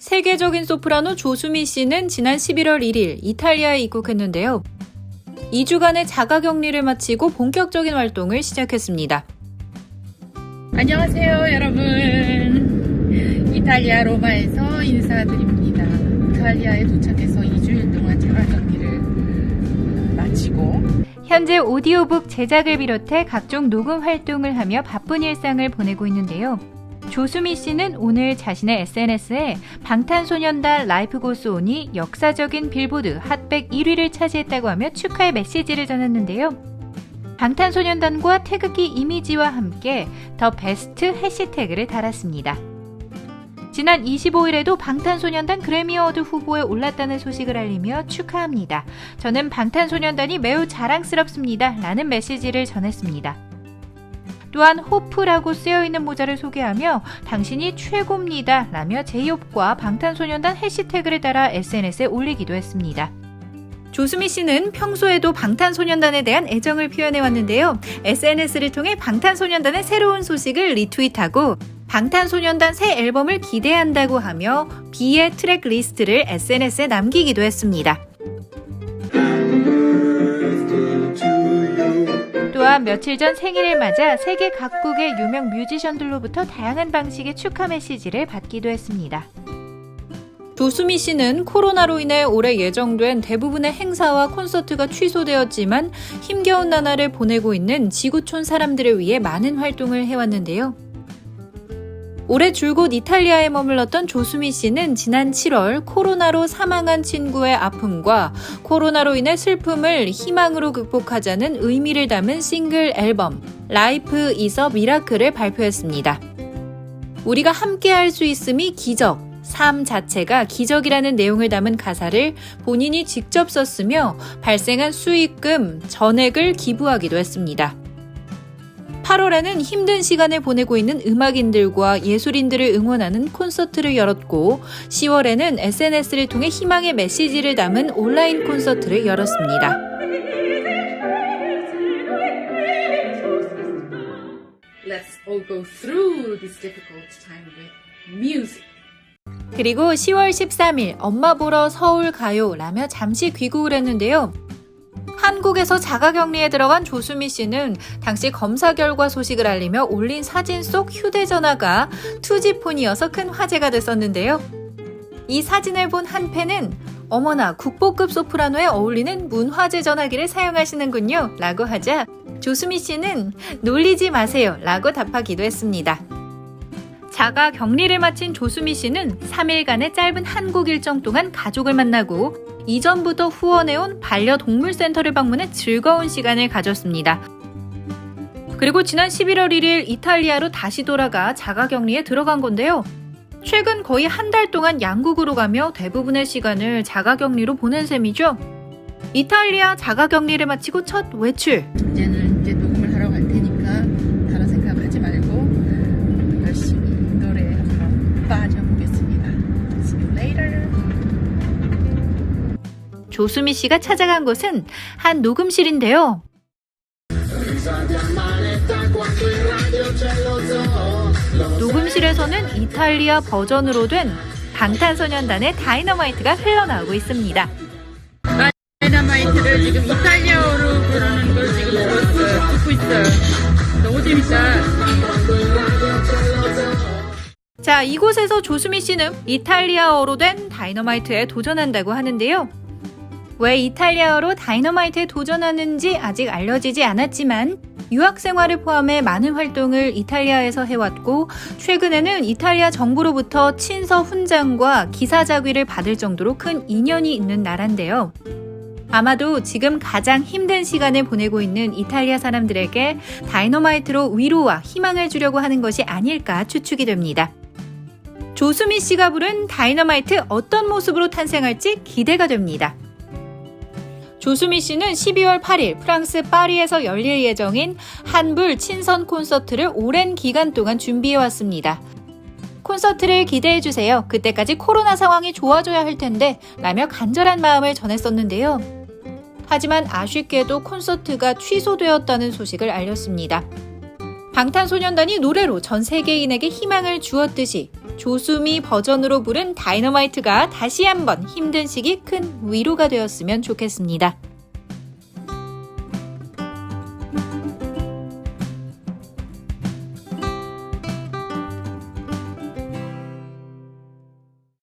세계적인 소프라노 조수미 씨는 지난 11월 1일 이탈리아에 입국했는데요. 2주간의 자가격리를 마치고 본격적인 활동을 시작했습니다. 안녕하세요 여러분, 이탈리아 로마에서 인사드립니다. 이탈리아에 도착해서 2주일 동안 자가격리를 마치고 현재 오디오북 제작을 비롯해 각종 녹음 활동을 하며 바쁜 일상을 보내고 있는데요. 조수미 씨는 오늘 자신의 SNS에 방탄소년단 라이프 고스 온이 역사적인 빌보드 핫100 1위를 차지했다고 하며 축하의 메시지를 전했는데요. 방탄소년단과 태극기 이미지와 함께 더 베스트 해시태그를 달았습니다. 지난 25일에도 방탄소년단 그래미 어워드 후보에 올랐다는 소식을 알리며 축하합니다. 저는 방탄소년단이 매우 자랑스럽습니다. 라는 메시지를 전했습니다. 또한 호프라고 쓰여있는 모자를 소개하며 당신이 최고입니다 라며 제이홉과 방탄소년단 해시태그를 달아 SNS에 올리기도 했습니다. 조수미 씨는 평소에도 방탄소년단에 대한 애정을 표현해왔는데요. SNS를 통해 방탄소년단의 새로운 소식을 리트윗하고 방탄소년단 새 앨범을 기대한다고 하며 B의 트랙 리스트를 SNS에 남기기도 했습니다. 또한 며칠 전 생일을 맞아 세계 각국의 유명 뮤지션들로부터 다양한 방식의 축하 메시지를 받기도 했습니다. 조수미 씨는 코로나로 인해 올해 예정된 대부분의 행사와 콘서트가 취소되었지만 힘겨운 나날을 보내고 있는 지구촌 사람들을 위해 많은 활동을 해왔는데요. 올해 줄곧 이탈리아에 머물렀던 조수미 씨는 지난 7월 코로나로 사망한 친구의 아픔과 코로나로 인해 슬픔을 희망으로 극복하자는 의미를 담은 싱글 앨범 라이프 이즈 어 미라클을 발표했습니다. 우리가 함께 할 수 있음이 기적, 삶 자체가 기적이라는 내용을 담은 가사를 본인이 직접 썼으며 발생한 수익금 전액을 기부하기도 했습니다. 8월에는 힘든 시간을 보내고 있는 음악인들과 예술인들을 응원하는 콘서트를 열었고 10월에는 SNS를 통해 희망의 메시지를 담은 온라인 콘서트를 열었습니다. Let's all go through this difficult time with music. 그리고 10월 13일 엄마 보러 서울 가요 라며 잠시 귀국을 했는데요. 한국에서 자가격리에 들어간 조수미 씨는 당시 검사 결과 소식을 알리며 올린 사진 속 휴대전화가 2G폰이어서 큰 화제가 됐었는데요. 이 사진을 본 한 팬은 어머나 국보급 소프라노에 어울리는 문화재 전화기를 사용하시는군요 라고 하자 조수미 씨는 놀리지 마세요 라고 답하기도 했습니다. 자가 격리를 마친 조수미 씨는 3일간의 짧은 한국 일정 동안 가족을 만나고 이전부터 후원해온 반려동물 센터를 방문해 즐거운 시간을 가졌습니다. 그리고 지난 11월 1일 이탈리아로 다시 돌아가 자가격리에 들어간 건데요. 최근 거의 한 달 동안 양국으로 가며 대부분의 시간을 자가격리로 보낸 셈이죠. 이탈리아 자가격리를 마치고 첫 외출. 이제는 녹음을 하러 갈 테니까 다른 생각하지 말고 열심히 노래 한번 빠져보겠습니다. See you later. 조수미 씨가 찾아간 곳은 한 녹음실인데요. 녹음실에서는 이탈리아 버전으로 된 방탄소년단의 다이너마이트가 흘러나오고 있습니다. 다이너마이트를 지금 이탈리아어로 부르는 걸 지금 듣고 있어요. 너무 재밌다. 자, 이곳에서 조수미 씨는 이탈리아어로 된 다이너마이트에 도전한다고 하는데요. 왜 이탈리아어로 다이너마이트에 도전하는지 아직 알려지지 않았지만 유학 생활을 포함해 많은 활동을 이탈리아에서 해왔고 최근에는 이탈리아 정부로부터 친서 훈장과 기사 자귀를 받을 정도로 큰 인연이 있는 나라인데요. 아마도 지금 가장 힘든 시간을 보내고 있는 이탈리아 사람들에게 다이너마이트로 위로와 희망을 주려고 하는 것이 아닐까 추측이 됩니다. 조수미 씨가 부른 다이너마이트 어떤 모습으로 탄생할지 기대가 됩니다. 조수미 씨는 12월 8일 프랑스 파리에서 열릴 예정인 한불 친선 콘서트를 오랜 기간 동안 준비해왔습니다. 콘서트를 기대해주세요. 그때까지 코로나 상황이 좋아져야 할 텐데 라며 간절한 마음을 전했었는데요. 하지만 아쉽게도 콘서트가 취소되었다는 소식을 알렸습니다. 방탄소년단이 노래로 전 세계인에게 희망을 주었듯이 조수미 버전으로 부른 다이너마이트가 다시 한번 힘든 시기 큰 위로가 되었으면 좋겠습니다.